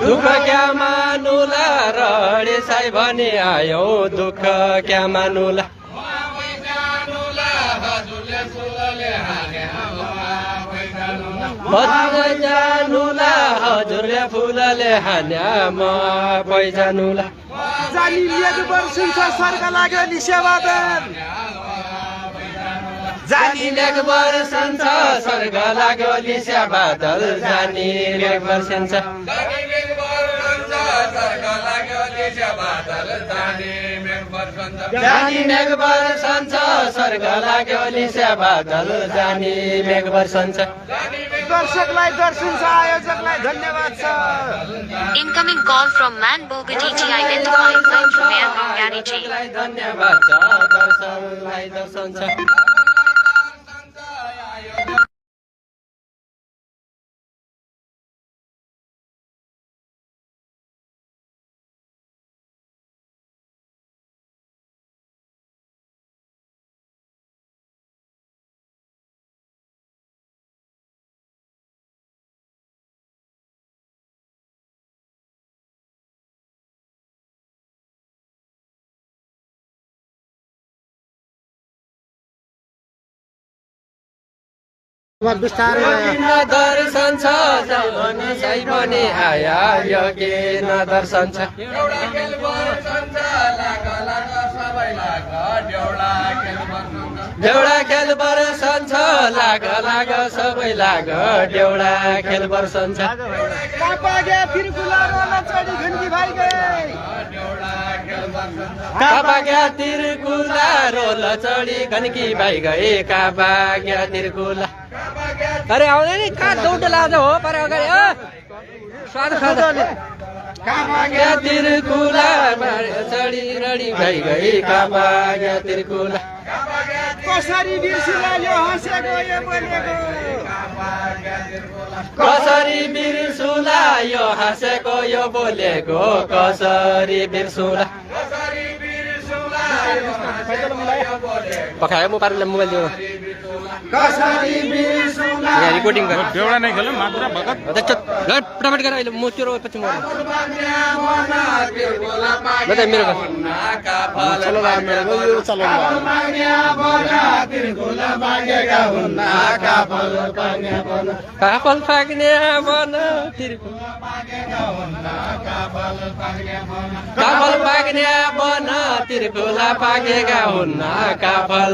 दुःख क्या मानुला रडे साई भने आयो दुःख क्या मानुला हजुर जानुला हजुरले फुलले हान्या म पैजानुला जानी लिएको वर्षिन्छ स्वर्ग लाग्यो नि सेवादन जानी लेख वर्षन्छ स्वर्ग लाग्यो लिस्या बादल जानी लेख वर्षन्छ जानी मेघ वर्षन्छ स्वर्ग लाग्यो लिस्या बादल जानी मेघ वर्षन्छ दर्शकलाई दर्शिन्छ आयोजकलाई धन्यवाद छ Incoming call from Man Bogati identifying flight from Air Hungary J. धन्यवाद छ दर्शनलाई दर्शन छ दर्शन छ जौन साई पनि आया योगी न दर्शन छ देउडा खेल वर्षन छ लाग लाग सबै लाग देउडा खेल वर्षन छ कापागे तिरकुला रोला चढी घन्की भाइ गए कापाग्या तिरकुला रोल चढी घन्की भाइ गए कापाग्या तिरकुला अरे आउँदै नि कहाँ दौड लाज हो पर अगाडि स्वाद खाँदा कापाग्या तिरकुला चढी रडी भाइ गए कापाग्या तिरकुला कसरी बिर्सिला यो हाँसेको यो बोलेको कसरी बिर्सुला यो हाँसेको यो बोलेको कसरी बिर्सुला पखायो म पार्ने मोबाइल दियो कसरी बिर्सुला यहाँ रिकॉर्डिंग कर बेउडा नै खेल्यो मात्र भगत फटाफट गर अहिले म त्यो पछि म बताए मेरो घर काफल पाक्ने बन काफल पाक्ने बन तिरकुला पाकेका हुन्न काफल